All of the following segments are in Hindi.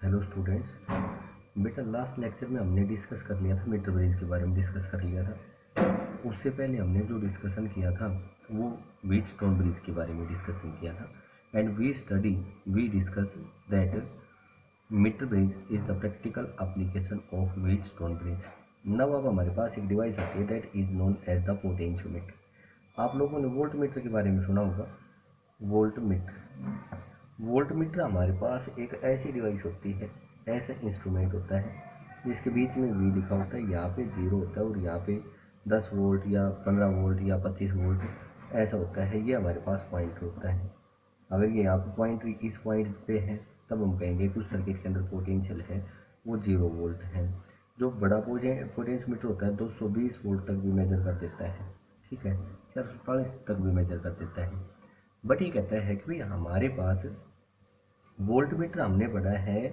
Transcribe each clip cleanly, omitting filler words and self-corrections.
Hello students. बेटा लास्ट लेक्चर में हमने डिस्कस कर लिया था, मीटर ब्रिज के बारे में डिस्कस कर लिया था। उससे पहले हमने जो डिस्कशन किया था वो व्हीटस्टोन ब्रिज के बारे में डिस्कशन किया था। And we discuss that meter bridge is the practical application of Wheatstone bridge. Now अब हमारे पास एक डिवाइस आती है that is known as the potentiometer. आप लोगों ने वोल्ट मीटर के बारे में सुना होगा। वोल्ट मीटर हमारे पास एक ऐसी डिवाइस होती है, ऐसा इंस्ट्रूमेंट होता है जिसके बीच में वी लिखा होता है, यहाँ पे जीरो होता है और यहाँ पे 10 वोल्ट या 15 वोल्ट या 25 वोल्ट ऐसा होता है। ये हमारे पास पॉइंटर होता है। अगर ये यहाँ पे पॉइंटर इस पॉइंट पे है तब हम कहेंगे कि उस सर्किट के अंदर पोटेंशियल है वो 0 वोल्ट है। जो बड़ा पोटेंशियोमीटर होता है 220 वोल्ट तक भी मेजर कर देता है, ठीक है, 440 तक भी मेजर कर देता है। बट ये कहता है कि भाई हमारे पास वोल्ट मीटर हमने पढ़ा है,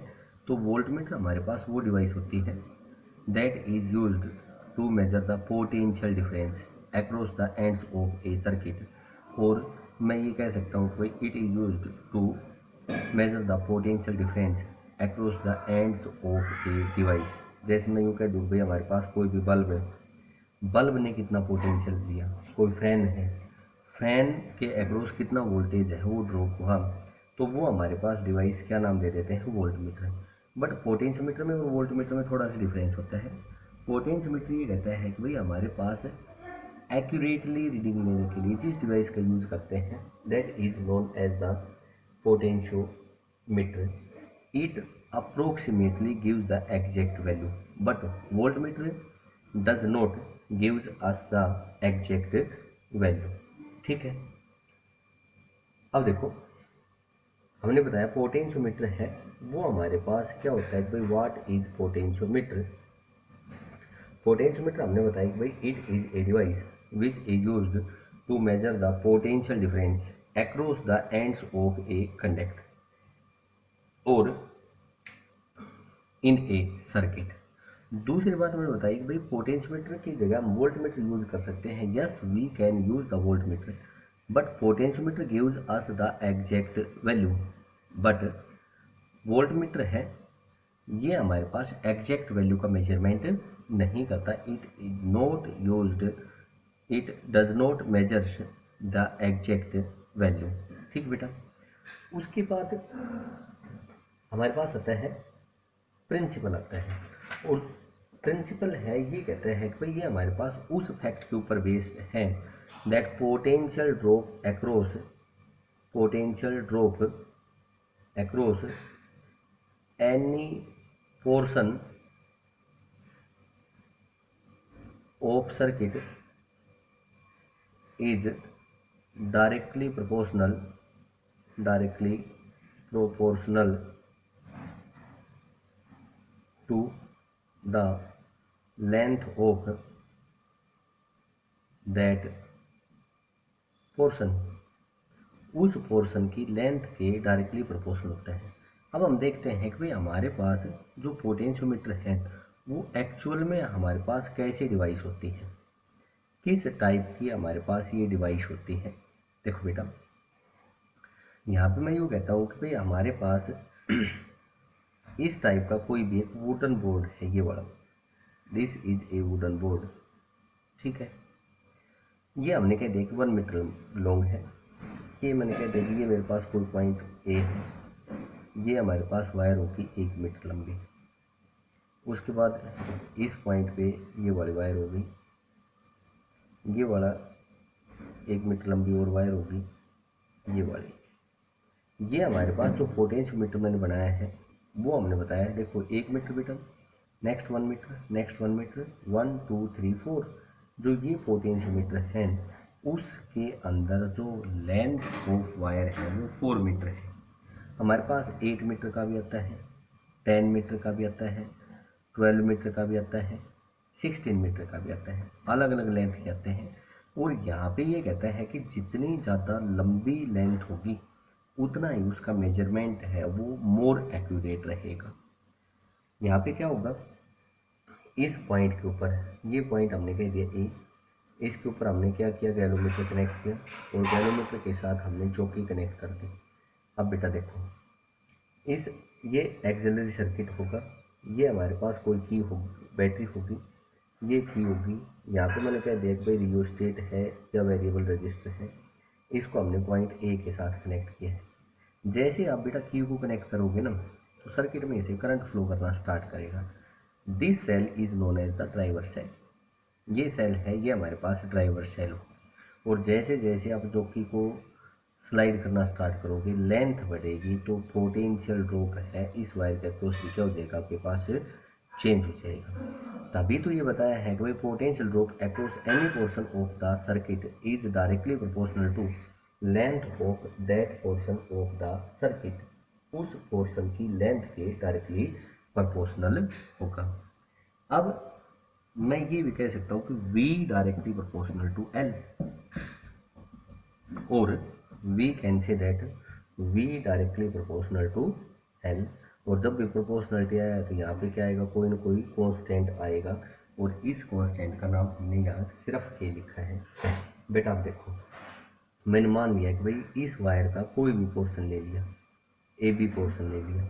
तो वोल्ट मीटर हमारे पास वो डिवाइस होती है that is used to measure the potential difference across the ends of a circuit. और मैं ये कह सकता हूँ कि it is used to measure the potential difference across the ends of a device. जैसे मैं यूँ कह दूँ भाई हमारे पास कोई भी बल्ब है, बल्ब ने कितना पोटेंशियल दिया। कोई फैन है, फैन के एक्रॉस कितना वोल्टेज है वो ड्रॉप हुआ, तो वो हमारे पास डिवाइस क्या नाम दे देते हैं, वोल्ट मीटर। बट पोटेंशियोमीटर में और वोल्ट मीटर में थोड़ा सा डिफरेंस होता है। पोटेंशियोमीटर ये कहता है कि भाई हमारे पास एक्यूरेटली रीडिंग लेने के लिए जिस डिवाइस का यूज़ करते हैं that is known as the potentiometer. It approximately gives the exact value, but voltmeter does not gives us the exact value. ठीक है, अब देखो हमने बताया पोटेंशियोमीटर है, वो हमारे पास क्या होता है भाई, व्हाट इज पोटेंशियोमीटर। पोटेंशियोमीटर हमने बताया कि भाई it is a device which is used to measure the potential difference across the ends of a conductor और इन ए सर्किट। दूसरी बात मैंने बताई कि भाई पोटेंशियोमीटर की जगह हम वोल्ट मीटर यूज कर सकते हैं। Yes, we can use the voltmeter, but potentiometer gives us the exact value. But voltmeter है, ये हमारे पास एग्जैक्ट वैल्यू का मेजरमेंट नहीं करता। It is not used, it does not measures the exact value. ठीक बेटा। उसके बाद हमारे पास आता है प्रिंसिपल आता है, और प्रिंसिपल है ये कहता है कि भाई ये हमारे पास उस फैक्ट के ऊपर बेस्ड है that potential drop across any portion of circuit is directly proportional to the length of that portion. उस पोर्शन की लेंथ के डायरेक्टली प्रोपोर्शनल होता है। अब हम देखते हैं कि भाई हमारे पास जो पोटेंशियोमीटर है वो एक्चुअल में हमारे पास कैसी डिवाइस होती है, किस टाइप की हमारे पास ये डिवाइस होती है। देखो बेटा, यहाँ पे मैं यूँ कहता हूँ कि भाई हमारे पास इस टाइप का कोई भी एक वुडन बोर्ड है, ये वाला, this is a wooden board. ठीक है, ये हमने कह दिया कि 1 मीटर लॉन्ग है। ये मैंने कह दिया कि ये मेरे पास कोई पॉइंट ए है, ये हमारे पास वायर होगी 1 मीटर लंबी। उसके बाद इस पॉइंट पे ये वाली वायर होगी, ये वाला 1 मीटर लंबी और वायर होगी, ये वाली। ये हमारे पास जो पोटेंशियोमीटर मैंने बनाया है वो हमने बताया है। देखो 1 मीटर बेटा, नेक्स्ट 1 मीटर, नेक्स्ट 1 मीटर, 1 2 3 4। जो ये पोटेंशियोमीटर है उसके अंदर जो लेंथ ऑफ वायर है वो 4 मीटर है। हमारे पास 8 मीटर का भी आता है, 10 मीटर का भी आता है, 12 मीटर का भी आता है, 16 मीटर का भी आता है, अलग अलग लेंथ के आते हैं। और यहाँ पे ये कहता है कि जितनी ज़्यादा लंबी लेंथ होगी उतना ही उसका मेजरमेंट है वो मोर एक्यूरेट रहेगा। यहाँ पे क्या होगा, इस पॉइंट के ऊपर, ये पॉइंट हमने कह दिया ए, इसके ऊपर हमने क्या किया, गैलोमीटर कनेक्ट किया और गैलोमीटर के साथ हमने चौकी कनेक्ट कर दी। अब बेटा देखो, इस ये एक्सिलरी सर्किट होगा, ये हमारे पास कोई की होगी, बैटरी होगी, ये की होगी। यहाँ पे मैंने क्या दिया कि भाई रियोस्टेट है या वेरिएबल रजिस्टर है, इसको हमने पॉइंट ए के साथ कनेक्ट किया है। जैसे आप बेटा की को कनेक्ट करोगे ना तो सर्किट में से करंट फ्लो करना स्टार्ट करेगा। This cell is known as the driver cell. ये सेल है, ये हमारे पास ड्राइवर सेल हो। और जैसे जैसे आप जॉकी को स्लाइड करना स्टार्ट करोगे, लेंथ बढ़ेगी तो पोटेंशियल ड्रॉप है इस वायर के अक्रॉस क्या हो जाएगा, आपके पास चेंज हो जाएगा। तभी तो ये बताया है कि भाई potential drop across any portion of the circuit is directly proportional to length of that portion of the circuit. उस पोर्शन की लेंथ के डायरेक्टली प्रोपोर्शनल होगा। अब मैं ये भी कह सकता हूँ कि V directly proportional to L, और we can say that V directly proportional to L। और जब भी प्रोपोर्शनलिटी आया तो यहाँ पे क्या आएगा, कोई ना कोई कांस्टेंट आएगा, और इस कांस्टेंट का नाम हमने यहाँ सिर्फ K लिखा है। बेटा आप देखो, मैंने मान लिया कि भाई इस वायर का कोई भी पोर्शन ले लिया, AB पोर्शन ले लिया,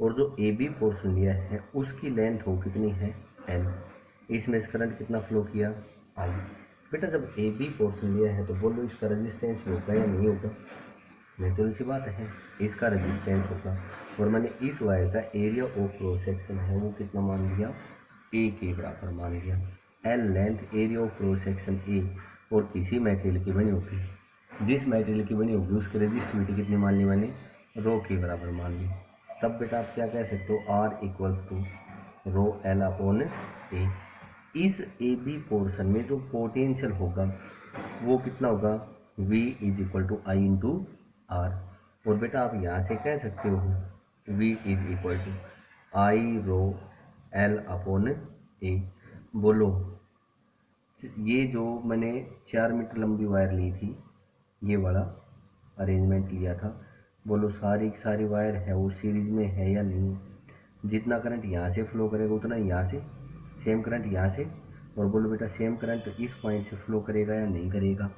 और जो AB पोर्शन लिया है उसकी लेंथ हो कितनी है L। इसमें से करंट कितना फ्लो किया, I। बेटा जब AB पोर्शन लिया है तो बोलो इसका रेजिस्टेंस होगा या नहीं होगा, नेचुरल सी बात है, इसका रेजिस्टेंस होगा। और मैंने इस वायर का एरिया ऑफ क्रॉस सेक्शन है वो कितना मान लिया, A के बराबर मान लिया। L length area of cross section A, और किसी मटेरियल की बनी होगी, जिस मटेरियल की बनी होगी उसकी रेजिस्टिविटी कितनी मान ली मैंने, रो के बराबर मान ली। तब बेटा आप क्या कह सकते हो, R equals to rho L upon A। इस ए बी पोर्शन में जो पोटेंशियल होगा वो कितना होगा, V is equal to I into R. और बेटा आप यहाँ से कह सकते हो V is equal to I rho L upon A। बोलो ये जो मैंने 4 मीटर लंबी वायर ली थी, ये वाला अरेंजमेंट लिया था, बोलो सारी की सारी वायर है वो सीरीज में है या नहीं। जितना करंट यहाँ से फ्लो करेगा उतना यहाँ से, सेम करंट यहाँ से, और बोलो बेटा सेम करंट इस पॉइंट से फ्लो करेगा या नहीं करेगा।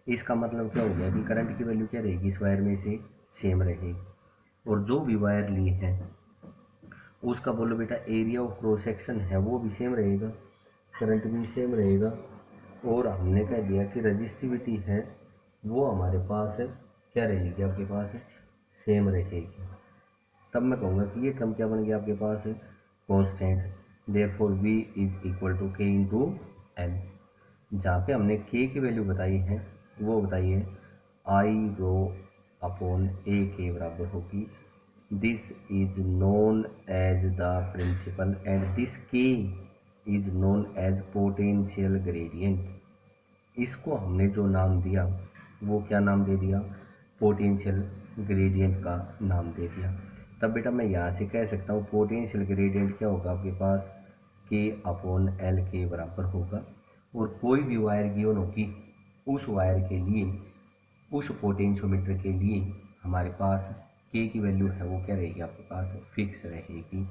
इसका मतलब क्या हो गया कि करंट की वैल्यू क्या रहेगी इस वायर में से, सेम रहेगी। और जो भी वायर ली है उसका बोलो बेटा एरिया ऑफ क्रॉस सेक्शन है वो भी सेम रहेगा, करंट भी सेम रहेगा। और हमने कह दिया कि रजिस्टिविटी है वो हमारे पास है क्या रहेगी, आपके पास सेम रहेगी। तब मैं कहूँगा कि ये टर्म क्या बन गया आपके पास, constant. Therefore V is equal to K into L। जहाँ पे हमने K की वैल्यू बताई है वो बताइए आई रो अपॉन A के बराबर होगी। This is known as the principle and this K is known as potential gradient. इसको हमने जो नाम दिया वो क्या नाम दे दिया, पोटेंशियल ग्रेडियंट का नाम दे दिया। तब बेटा मैं यहाँ से कह सकता हूँ पोटेंशियल ग्रेडियंट क्या होगा आपके पास, K अपॉन L के बराबर होगा। और कोई भी वायर गिवन होगी उस वायर के लिए, उस पोटेंशियोमीटर के लिए हमारे पास K की वैल्यू है वो क्या रहेगी आपके पास, फिक्स रहेगी।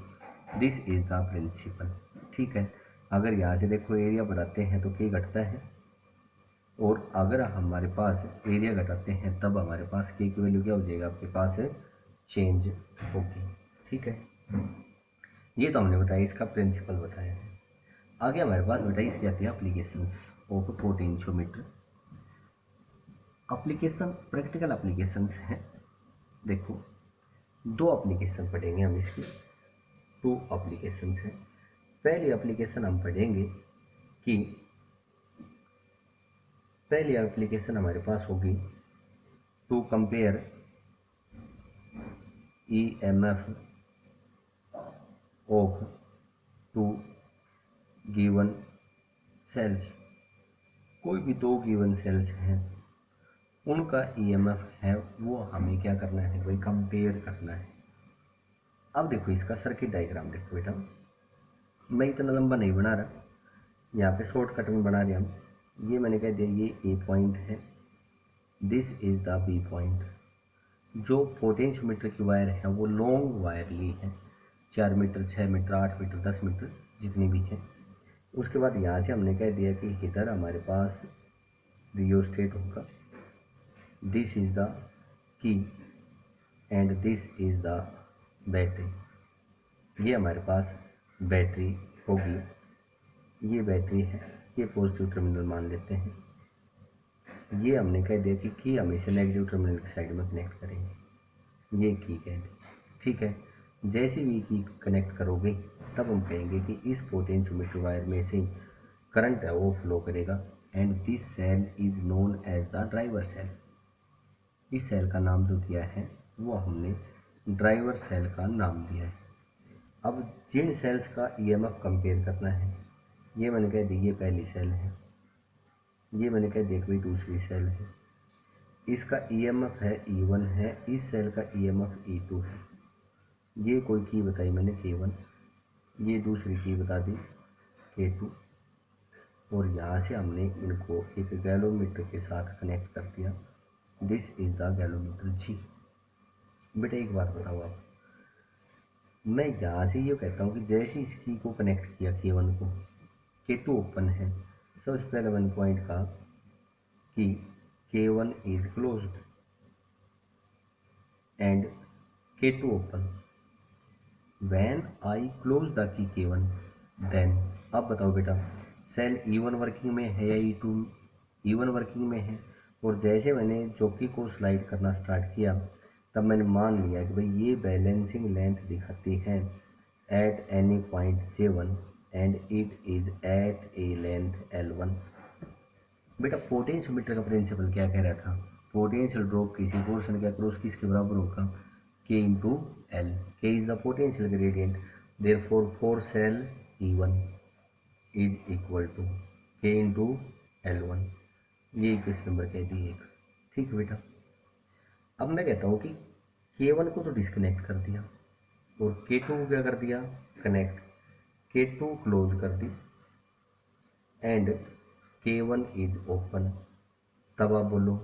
This is the principle. ठीक है, अगर यहाँ से देखो एरिया बढ़ाते हैं तो K घटता है, और अगर हमारे पास एरिया घटाते हैं तब हमारे पास K की वैल्यू क्या हो जाएगा आपके पास, चेंज होगी। ठीक है, ये तो हमने बताया, इसका प्रिंसिपल बताया है। आगे हमारे पास बेटा इसकी आती है applications of potentiometer. Application, practical applications हैं। देखो 2 एप्लीकेशन पढ़ेंगे हम इसकी, 2 एप्लीकेशंस हैं। पहली एप्लीकेशन हम पढ़ेंगे कि पहली एप्लीकेशन हमारे पास होगी to compare EMF of 2 given cells. कोई भी 2 गिवन सेल्स हैं उनका EMF है वो हमें क्या करना है, वही कंपेयर करना है। अब देखो इसका सर्किट डायग्राम देखो बेटा, मैं इतना लंबा नहीं बना रहा, यहाँ पे शॉर्टकट में बना रहे हम। ये मैंने कह दिया ये A पॉइंट है, this is the B point. जो पोटेंशियोमीटर की वायर है वो लॉन्ग वायर ली है, 4 मीटर 6 मीटर 8 मीटर 10 मीटर जितनी भी है। उसके बाद यहाँ से हमने कह दिया कि इधर हमारे पास रियोस्टेट होगा, this is the key and this is the battery, ये हमारे पास बैटरी होगी, ये बैटरी है, ये पॉजिटिव टर्मिनल मान लेते हैं। ये हमने कह दिया कि हम इसे नेगेटिव टर्मिनल की साइड में कनेक्ट करेंगे, ये की कह दी, ठीक है। जैसे भी की कनेक्ट करोगे तब हम कहेंगे कि इस पोटेंशियोमीटर वायर में से करंट है वो फ्लो करेगा, and this cell is known as the driver cell. इस सेल का नाम जो दिया है वो हमने ड्राइवर सेल का नाम दिया है। अब जिन सेल्स का ईएमएफ कंपेयर करना है, ये मैंने कह दी ये पहली सेल है, ये मैंने कह दी कोई दूसरी सेल है, इसका ईएमएफ है E1 है, इस सेल का ईएमएफ E2 है। ये कोई की बताई मैंने K1, ये दूसरी की बता दी K2, और यहाँ से हमने इनको एक गैलोमीटर के साथ कनेक्ट कर दिया। This is the galvanometer G। बेटा एक बात बताओ आप, मैं यहाँ से ये कहता हूँ कि जैसे इस की को कनेक्ट किया K1 को, K2 ओपन है, सबसे पहले मैंने पॉइंट कहा कि K1 is closed and K2 open. When I close the key K1 then, अब बताओ बेटा सेल E1 वर्किंग में है या E2? E1 वर्किंग में है, और जैसे मैंने चौकी को स्लाइड करना स्टार्ट किया तब मैंने मान लिया कि भाई ये बैलेंसिंग लेंथ दिखाती है at any point J1 and it is at a length L1। बेटा पोटेंशियोमीटर का प्रिंसिपल क्या कह रहा था? पोटेंशियल ड्रॉप किसी पोर्शन के अक्रॉस किसके बराबर होगा? K into L. K is the potential gradient, therefore for cell E1 is equal to K into L1। ये इक्वेशन नंबर कह दी एक, ठीक है बेटा। अब मैं कहता हूँ कि K1 को तो डिस्कनेक्ट कर दिया और K2 को क्या कर दिया? कनेक्ट। K2 क्लोज कर दी एंड K1 इज ओपन। तब आप बोलो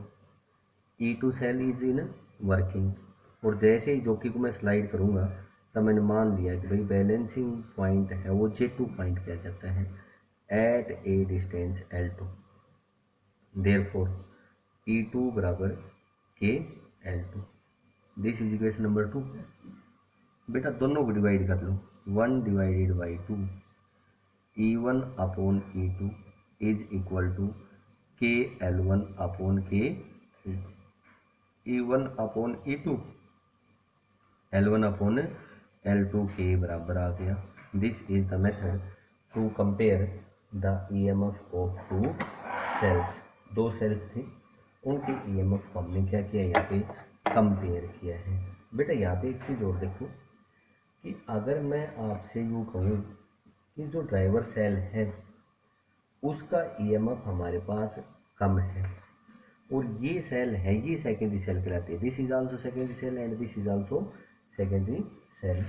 E2 cell is in working, और जैसे ही जॉकी को मैं स्लाइड करूँगा तब मैंने मान लिया कि भाई बैलेंसिंग पॉइंट है वो J2 पॉइंट किया जाता है eight a distance L2। Therefore E2 बराबर K L2। This is equation number 2। बेटा दोनों को डिवाइड कर लो, 1 divided by 2, E1 upon E2 is equal to K L1 upon K E1 upon E2, L1 upon L2 के बराबर आ गया। This is the method to compare the EMF of two cells. दो सेल्स थी, उनके EMF को हमने क्या किया? यहाँ पे कंपेयर किया है। बेटा यहाँ पे एक चीज़ और देखो कि अगर मैं आपसे यूँ कहूँ कि जो ड्राइवर सेल है उसका EMF हमारे पास कम है, और ये सेल है ये सेकेंडरी सेल कहलाती है। This is also secondary cell and this is also secondary cell,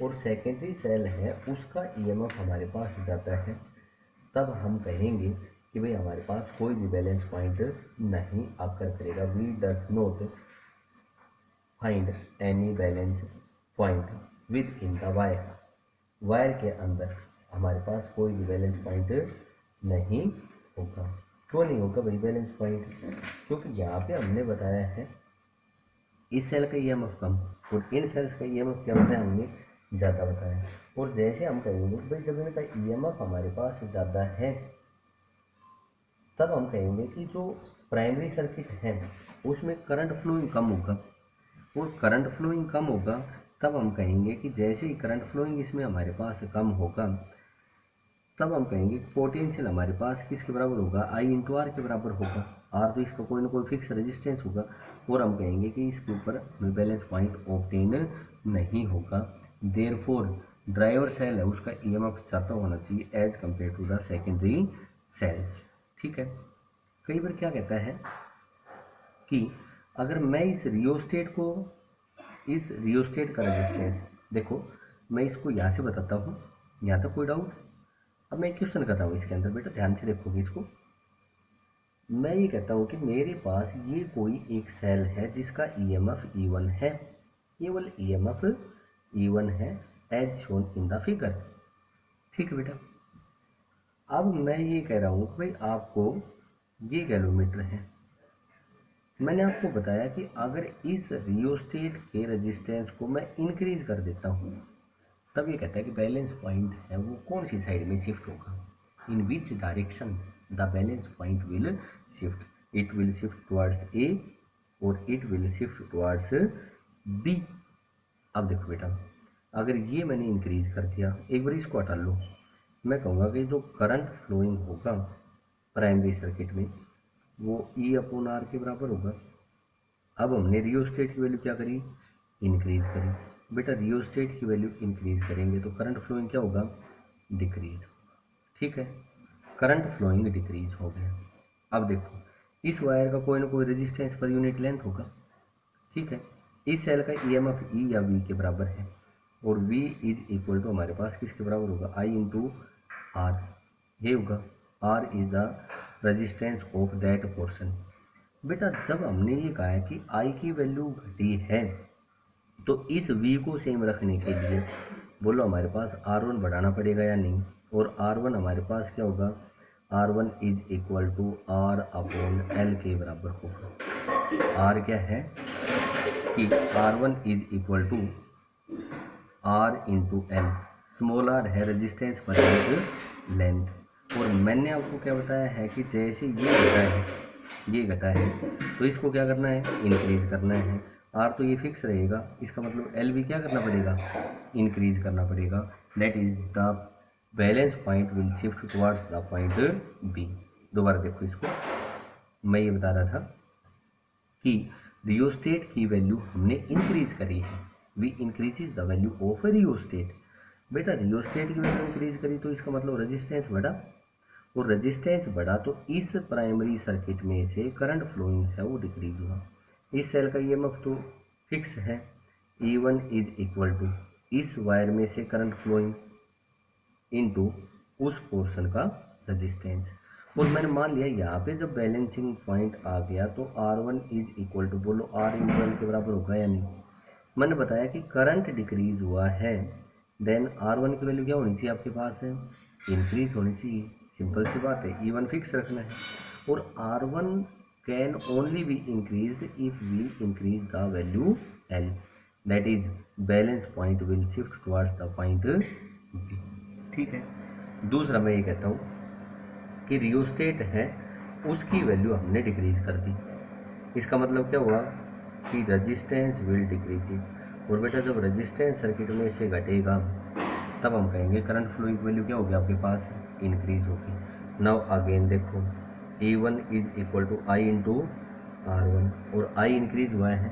और सेकेंडरी सेल है उसका EMF हमारे पास जाता है, तब हम कहेंगे कि भाई हमारे पास कोई भी बैलेंस पॉइंट नहीं आकर करेगा। We does not find any balance point within the wire. Wire के अंदर हमारे पास कोई भी बैलेंस पॉइंट नहीं होगा। क्यों नहीं होगा भाई बैलेंस पॉइंट? क्योंकि यहाँ पे हमने बताया है इस सेल का EMF कम और इन सेल्स का EMF क्या बताया हमने? ज़्यादा बताया। और जैसे हम कहेंगे भाई जब इनका EMF हमारे पास ज़्यादा है तब हम कहेंगे कि जो प्राइमरी सर्किट है उसमें करंट फ्लोइंग कम होगा, और करंट फ्लोइंग कम होगा तब हम कहेंगे कि जैसे ही करंट फ्लोइंग इसमें हमारे पास कम होगा तब हम कहेंगे पोटेंशियल हमारे पास किसके बराबर होगा? I इंटू आर के बराबर होगा। आर तो इसका कोई ना कोई फिक्स रेजिस्टेंस होगा, और हम कहेंगे कि इसके ऊपर बैलेंस पॉइंट ऑब्टेन नहीं होगा। देयरफॉर ड्राइवर सेल है उसका EMF ज़्यादा होना चाहिए as compare to the secondary cells, ठीक है। कई बार क्या कहता है कि अगर मैं इस रियोस्टेट का रेजिस्टेंस, देखो मैं इसको यहाँ से बताता हूँ, यहाँ तक कोई डाउट? अब मैं क्वेश्चन कर रहा हूँ इसके अंदर, बेटा ध्यान से देखोगे इसको। मैं ये कहता हूँ कि मेरे पास ये कोई एक सेल है जिसका EMF E1 है, केवल EMF E1 है as shown in the figure, ठीक है बेटा। अब मैं ये कह रहा हूँ कि भाई आपको ये गैलोमीटर है, मैंने आपको बताया कि अगर इस रियोस्टेट के रेजिस्टेंस को मैं इंक्रीज कर देता हूँ तब ये कहता है कि बैलेंस पॉइंट है वो कौन सी साइड में शिफ्ट होगा, in which direction the balance point will shift, it will shift towards A और it will shift towards B. अब देखो बेटा, अगर ये मैंने इंक्रीज कर दिया, एक बार इसको हटा लो, मैं कहूँगा कि जो करंट फ्लोइंग होगा प्राइमरी सर्किट में वो ई अपॉन आर के बराबर होगा। अब हमने रियोस्टेट की वैल्यू क्या करी, इंक्रीज करी। बेटा रियोस्टेट की वैल्यू इंक्रीज करेंगे तो करंट फ्लोइंग क्या होगा, डिक्रीज होगा। ठीक है, करंट फ्लोइंग डिक्रीज हो गया। अब देखो इस वायर का कोई ना कोई रेजिस्टेंस पर यूनिट लेंथ होगा। ठीक है, इस सेल का ईएमएफ ई या वी के बराबर है और V इज इक्वल टू हमारे पास किसके बराबर होगा, I इंटू आर, ये होगा। R is the resistance of that portion. बेटा जब हमने ये कहा है कि I की वैल्यू घटी है तो इस V को सेम रखने के लिए बोलो हमारे पास R1 बढ़ाना पड़ेगा या नहीं, और R1 हमारे पास क्या होगा, R1 is equal to R upon L के बराबर होगा। R क्या है कि R1 is equal to R into L, small r है रेजिस्टेंस पर लेंथ, और मैंने आपको क्या बताया है कि जैसे ये घटा है तो इसको क्या करना है, इंक्रीज करना है। R तो ये फिक्स रहेगा, इसका मतलब L भी क्या करना पड़ेगा, इंक्रीज करना पड़ेगा। That is the balance point will shift towards the point B। दोबारा देखो इसको, मैं ये बता रहा था कि रियोस्टेट की वैल्यू हमने इंक्रीज करी है, we increases the value of rheostat. बेटा रियोस्टेट की वैल्यू इंक्रीज करी तो इसका मतलब रेजिस्टेंस बढ़ा, और रेजिस्टेंस बढ़ा तो इस प्राइमरी सर्किट में से करंट फ्लोइंग है वो डिक्रीज हुआ। इस सेल का ईएमएफ तो फिक्स है, E1 इज इक्वल टू इस वायर में से करंट फ्लोइंग इनटू उस पोर्शन का रेजिस्टेंस। और मैंने मान लिया यहाँ पे जब बैलेंसिंग पॉइंट आ गया तो R1 इज इक्वल टू, बोलो R इंटू एल के बराबर होगा या नहीं। मैंने बताया कि करंट डिक्रीज हुआ है देन R1 की वैल्यू क्या होनी चाहिए आपके पास है, इंक्रीज होनी चाहिए। सिंपल सी बात है, E1 फिक्स रखना है, और R1 can only be increased if we increase the value L, that is balance point will shift towards the point B। ठीक है, दूसरा मैं ये कहता हूँ कि रियोस्टेट है उसकी वैल्यू हमने डिक्रीज कर दी, इसका मतलब क्या हुआ कि रेजिस्टेंस विल डिक्रीज। और बेटा जब रेजिस्टेंस सर्किट में से घटेगा तब हम कहेंगे करंट फ्लो की वैल्यू क्या होगी आपके पास, इंक्रीज होगी। नाउ अगेन देखो A1 is equal to I into R1, और I इंक्रीज हुआ है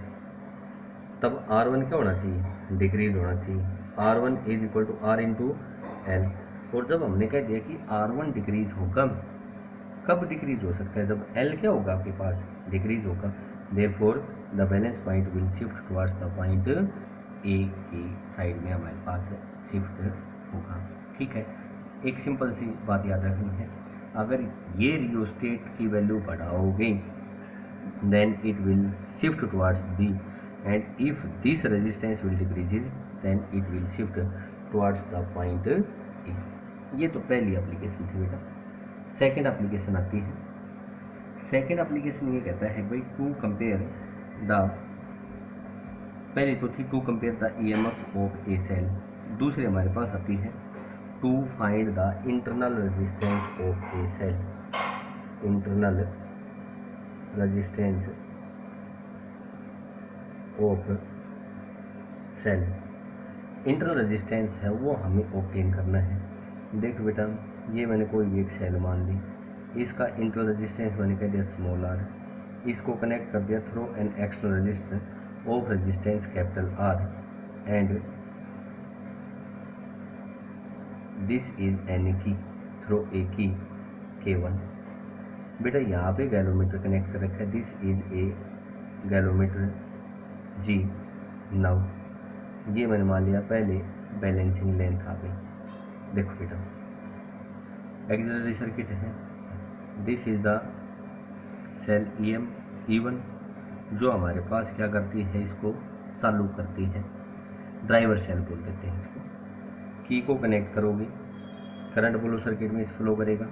तब R1 क्या होना चाहिए, डिक्रीज होना चाहिए। R1 is equal to R into L, और जब हमने कह दिया कि R1 डिक्रीज होगा, कब डिक्रीज हो सकता है, जब L क्या होगा आपके पास, डिक्रीज होगा। Therefore the balance point will shift towards the point A की साइड में हमारे पास शिफ्ट होगा। ठीक है, एक सिंपल सी बात याद रखनी है, अगर ये रियोस्टेट की value बढ़ाओगे then it will shift towards B, and if this resistance will decreases then it will shift towards the point A। ये तो पहली एप्लीकेशन थी बेटा। सेकंड एप्लीकेशन आती है, सेकंड एप्लीकेशन ये कहता है भाई टू कंपेयर द, पहले तो थी to compare the EMF of a cell, दूसरी हमारे पास आती है to find the internal resistance of a cell, internal resistance of cell. Internal resistance है वो हमें ऑब्टेन करना है। देख बेटा ये मैंने कोई भी एक सेल मान ली, इसका इंटरनल रेजिस्टेंस मैंने कह दिया स्मॉल r, इसको कनेक्ट कर दिया through an external register of resistance capital R, and this is an की थ्रू ए की K1। बेटा यहाँ पे गैलोमीटर कनेक्ट कर रखा है, this is a galvanometer G। Now ये मैंने मान लिया पहले बैलेंसिंग लेंथ आ गई। देखो बेटा एक्सिलरी सर्किट है, this is the cell E1 जो हमारे पास क्या करती है, इसको चालू करती है, ड्राइवर सेल बोल देते हैं इसको। की को कनेक्ट करोगे करंट फ्लो सर्किट में इस फ्लो करेगा।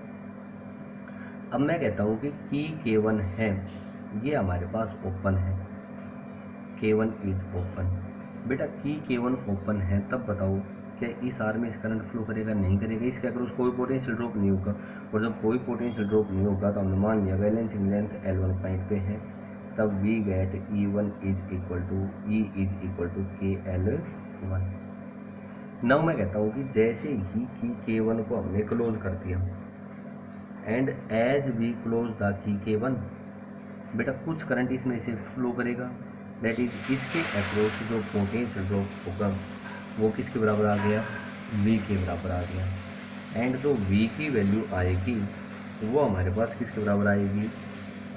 अब मैं कहता हूँ कि की K1 है ये हमारे पास ओपन है, K1 इज ओपन। बेटा की K1 ओपन है तब बताओ क्या इस आर में इस करंट फ्लो करेगा? नहीं करेगा। इसके अगर कोई पोटेंशियल ड्रॉप नहीं होगा, और जब कोई पोटेंशियल ड्रॉप नहीं होगा तो हमने मान लिया बैलेंसिंग लेंथ L1 पॉइंट पे है, तब we get E1 is equal to KL1। Now मैं कहता हूँ कि जैसे ही की K1 को हमने क्लोज कर दिया, and as we close the key K1, बेटा कुछ करंट इसमें से फ्लो करेगा, दैट इज इसके अक्रॉस जो पोटेंशियल ड्रॉप होगा वो किसके बराबर आ गया? V के बराबर आ गया। एंड जो V की वैल्यू आएगी वो हमारे पास किसके बराबर आएगी?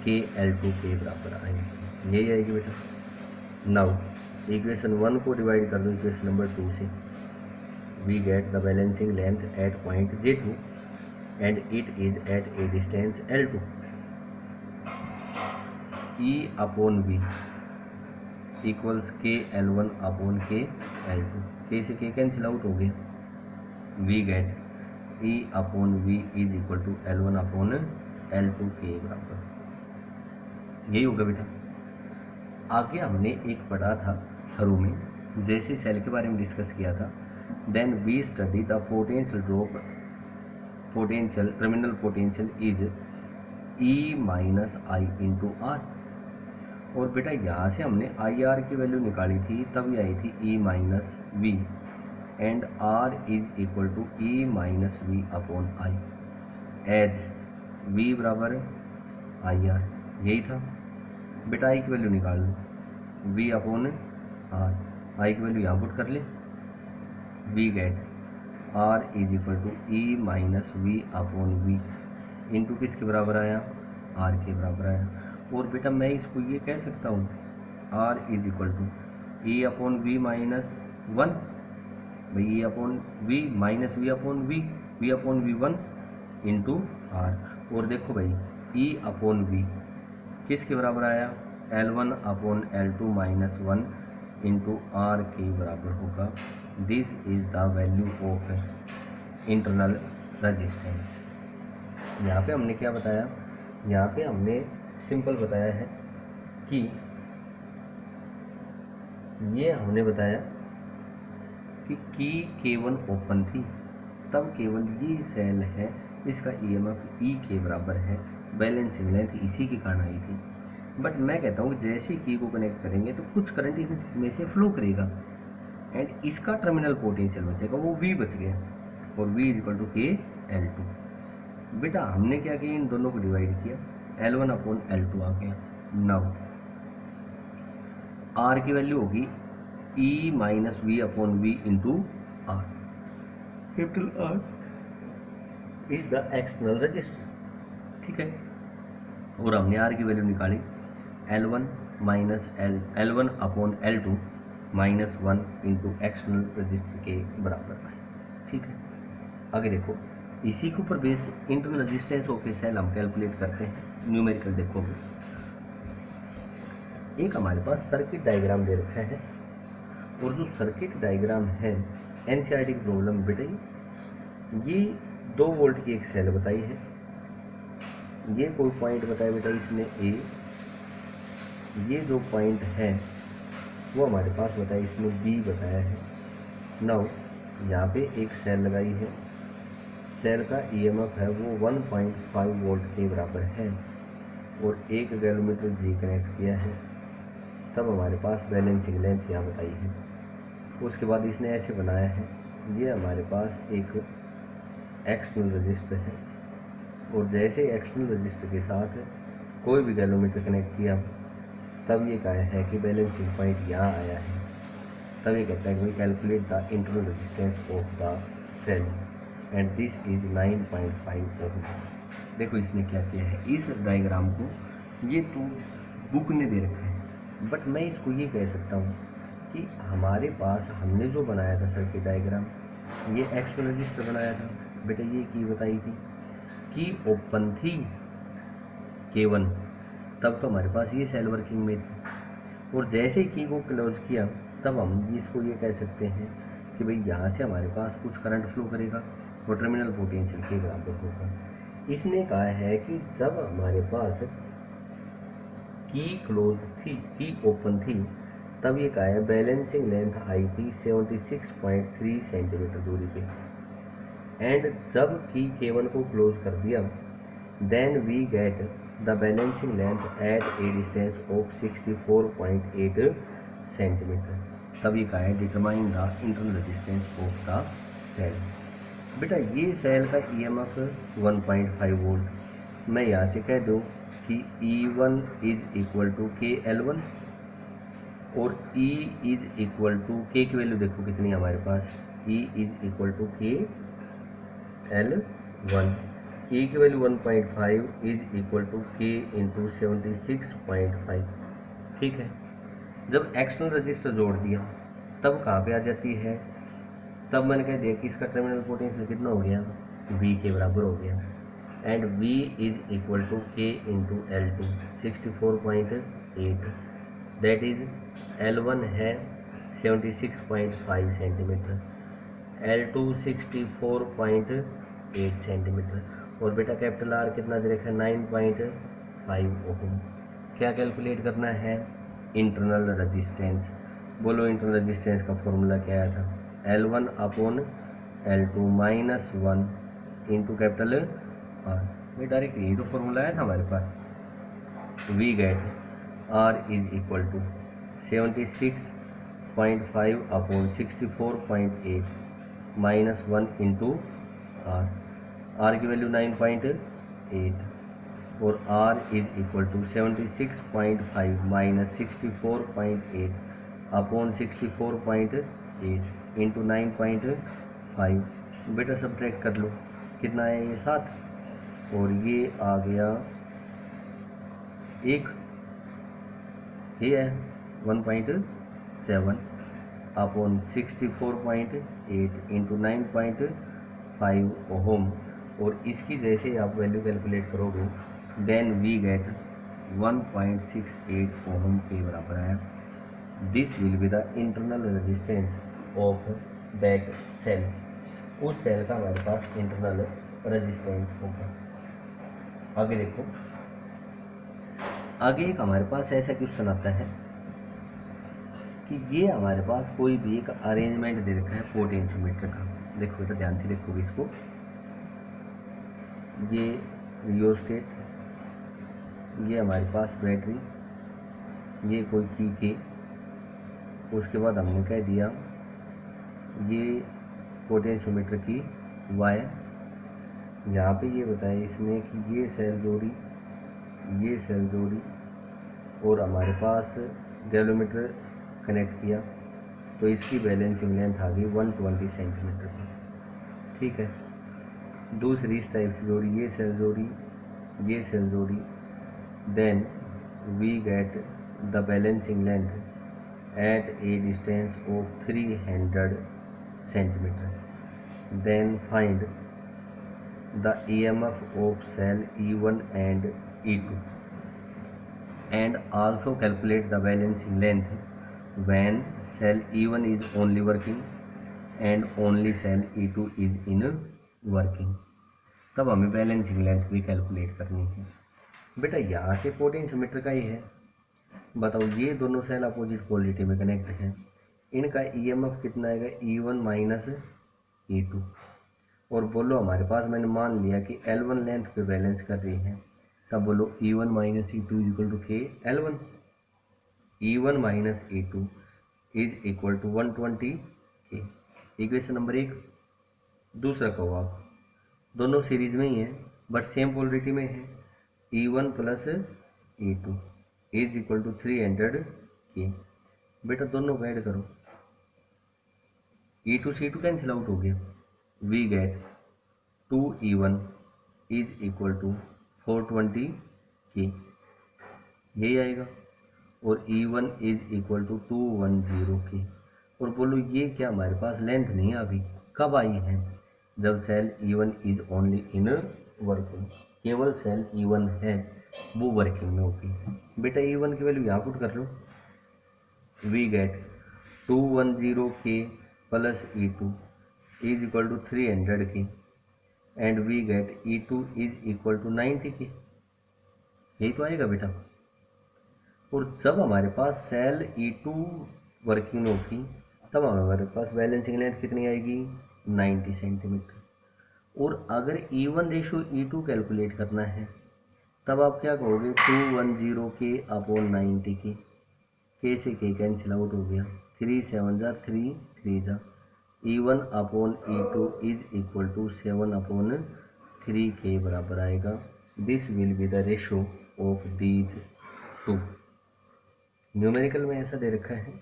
KL2 के बराबर आएगी। यही आएगी बेटा। नाउ इक्वेशन 1 को डिवाइड कर दो इक्वेशन नंबर 2 से, we get the balancing length at point J2 and it is at a distance L2। E upon V equals KL1 upon KL2। K से K कैंसिल आउट हो गए, we get E upon V is equal to L1 upon L2 के बराबर। यही होगा बेटा। आगे हमने एक पढ़ा था शुरू में, जैसे सेल के बारे में डिस्कस किया था, then we study the potential drop, potential terminal potential is E minus I into R. और बेटा यहाँ से हमने आई आर की वैल्यू निकाली थी, तब ये आई थी E minus V, and R is equal to E minus V upon I, as V बराबर आई आर। यही था बेटा। आई की वैल्यू निकाल लो, V अपॉन आर। आई की वैल्यू यहाँ पुट कर ले, we get R is equal to E minus V upon V into किसके बराबर आया? R के बराबर आया। और बेटा मैं इसको ये कह सकता हूँ R is equal to E upon V minus 1, भाई E upon V minus V upon V 1 into R. और देखो भाई E अपॉन वी किसके बराबर आया? L1 upon L2 minus 1 into are के बराबर होगा। This is the value of internal resistance. यहाँ पे हमने क्या बताया? यहाँ पे हमने सिंपल बताया है कि ये हमने बताया कि K1 ओपन थी, तब केवल ये सेल है, इसका EMF E के बराबर है, बैलेंसिंग लेंथ इसी के कारण आई थी। बट मैं कहता हूँ कि जैसे की को कनेक्ट करेंगे तो कुछ करंट इसमें से फ्लो करेगा, एंड इसका टर्मिनल पोटेंशियल बचेगा, वो V बच गया, और V is equal to KL2। बेटा हमने क्या किया? इन दोनों को डिवाइड किया, L1 अपॉन L2 आ गया। नाउ R की वैल्यू होगी E minus V upon V into R. Capital R is the external resistor, ठीक है। और हमने R की वैल्यू निकाली, L1 minus L1 upon L2 minus 1 into external resistor के बराबर है, ठीक है। आगे देखो, इसी के ऊपर base internal resistance of a cell हम कैलकुलेट करते हैं। न्यूमेरिकल देखोगे, एक हमारे पास सर्किट डायग्राम दे रखा है, और जो सर्किट डायग्राम है एनसीईआरटी की प्रॉब्लम बेटा ये 2 वोल्ट की एक सेल बताई है, ये कोई पॉइंट बताया बेटा इसने ए, ये जो पॉइंट है वो हमारे पास बताया इसने बी बताया है। नाउ यहाँ पे एक सेल लगाई है, सेल का EMF है वो 1.5 वोल्ट के बराबर है, और 1 गैलोमीटर G कनेक्ट किया है, तब हमारे पास बैलेंसिंग लेंथ यहाँ बताई है। उसके बाद इसने ऐसे बनाया है, ये हमारे पास एक एक्सटर्नल रजिस्टर है, और जैसे एक्सटर्नल रजिस्टर के साथ कोई भी गैलोमीटर कनेक्ट किया, तब ये कहा है कि बैलेंसिंग पॉइंट यहाँ आया है, तब ये कहता है कि calculate the internal resistance of the cell and this is 9.5 ohm. देखो इसने क्या किया है, इस डायग्राम को ये तो बुक ने दे रखा है, बट मैं इसको ये कह सकता हूँ कि हमारे पास हमने जो बनाया था सर्किट डायग्राम, ये एक्सटर्नल रजिस्टर बनाया था बेटा, ये की बताई थी कि ओपन थी K1, तब तो हमारे पास ये सेल वर्किंग में थी, और जैसे ही की को क्लोज किया तब हम इसको ये कह सकते हैं कि भाई यहाँ से हमारे पास कुछ करंट फ्लो करेगा, वो टर्मिनल पोटेंशियल के बराबर होगा। इसने कहा है कि जब हमारे पास की क्लोज थी, की ओपन थी, तब ये क्या है, बैलेंसिंग लेंथ आई थी 76.3 सेंटीमीटर दूरी पे। एंड जब की K1 को क्लोज कर दिया, then we get the balancing length at a distance of 64.8 centimetre. तब ये क्या है, determine the internal resistance of the cell. बेटा ये सेल का EMF 1.5 वोल्ट, मैं यहाँ से कह दूँ कि E1 is equal to KL1 और E is equal to K की वैल्यू देखो कितनी है हमारे पास, E is equal to KL1, E की value 1.5 is equal to K into 76.5। ठीक है, जब एक्सटर्नल रजिस्टर जोड़ दिया तब कहाँ पे आ जाती है, तब मैंने कह दिया कि इसका टर्मिनल पोटेंशियल कितना हो गया, V के बराबर हो गया। And V is equal to K into L2 64.8, that is L1 है 76.5 सेंटीमीटर, L2 64.8 सेंटीमीटर, और बेटा कैपिटल R कितना दे रखा है 9.5 ओम। क्या कैलकुलेट करना है, इंटरनल रजिस्टेंस। बोलो इंटरनल रजिस्टेंस का फॉर्मूला क्या आया था, L1 upon L2 minus 1 into capital R। ये डायरेक्ट यही तो फॉर्मूला आया था हमारे पास। We get R is equal to 76.5 upon 64.8 minus 1 into R की वैल्यू 9.8 और R is equal to 76.5 minus 64.8 upon 64.8 into 9.5। बेटा सब्ट्रैक्ट कर लो, कितना है ये 7, और ये आ गया 1, ये है 1.7 अपॉन 64.8 इंटू 9.5 ओम, और इसकी जैसे आप वैल्यू कैलकुलेट करोगे देन वी गेट 1.68 ओम के बराबर है। This will be the internal resistance of that cell. उस सेल का हमारे पास इंटरनल रेजिस्टेंस होगा। आगे देखो, आगे एक हमारे पास ऐसा क्वेश्चन आता है कि ये हमारे पास कोई भी एक अरेंजमेंट दे रखा है पोटेंशियोमीटर का। देखो बेटा ध्यान से देखोगे इसको, ये रियोस्टेट, ये हमारे पास बैटरी, ये कोई की के, उसके बाद हमने कह दिया ये पोटेंशियोमीटर की वायर। यहाँ पे ये बताया इसने कि ये सेल जोड़ी, ये सेल जोड़ी, और हमारे पास गैलोमीटर कनेक्ट किया, तो इसकी बैलेंसिंग लेंथ आ गई 120 सेंटीमीटर की। ठीक है, दूसरी इस टाइप से जोड़ी, ये सेल जोड़ी, ये सेल जोड़ी, then we get the balancing length at a distance of 300 centimetre. Then find the EMF of cell E1 and E2 and also calculate the balancing length when cell E1 is only working and only cell E2 is in working। तब हमें बैलेंसिंग लेंथ भी कैलकुलेट करनी है। बेटा यहाँ से पोटेंशियोमीटर का ही है, बताओ ये दोनों सेल अपोजिट पोलरिटी में कनेक्ट हैं, इनका EMF कितना आएगा, E1 माइनस E2। और बोलो हमारे पास मैंने मान लिया कि L1 लेंथ पे बैलेंस कर रही है, तब बोलो E1 minus E2 is equal to के L1। E1 minus E2 is equal to 120 के। Equation number 1। दूसरा कहो आप, दोनों सीरीज में ही है बट सेम पोलरिटी में है, E1 plus E2 is equal to 300 के। बेटा दोनों को ऐड करो, E2 से E2 कैंसिल आउट हो गया, we get 2E1 is equal to 420 के, यही आएगा, और E1 इज इक्वल टू 210 के। और बोलो ये क्या हमारे पास लेंथ नहीं आ गई, कब आई है, जब cell E1 is only in working, केवल सेल E1 है वो वर्किंग में होती है। बेटा E1 की वैल्यू यहाँ पुट कर लो, वी गेट 210 के plus E2 is equal to 300 के, and we get E2 is equal to 90 के। यही तो आएगा बेटा। और जब हमारे पास सेल E2 वर्किंग होगी तब हमारे पास बैलेंसिंग लेंथ कितनी आएगी 90 सेंटीमीटर। और अगर E1 रेशो E2 कैलकुलेट करना है तब आप क्या कहोगे 210 के अपॉन 90 के से के कैंसिल आउट हो गया 3 7 जा 3 3 जा E1 upon E2 is equal to 7 upon 3 के बराबर आएगा। This will be the ratio of these two. Numerical में ऐसा दे रखा है,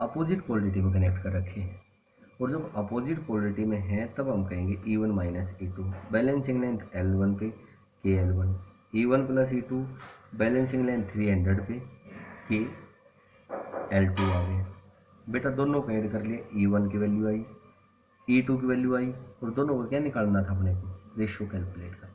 अपोजिट पोलरिटी में कनेक्ट कर रखे हैं और जब अपोजिट पोलरिटी में है तब हम कहेंगे E1 minus E2। Balancing length L1 पे के L1, E1 plus E2 balancing length 300 पे के L2 आ गया। बेटा दोनों को ऐड कर लिए, E1 की वैल्यू आई, E2 की वैल्यू आई और दोनों को क्या निकालना था अपने को रेशियो कैलकुलेट करना।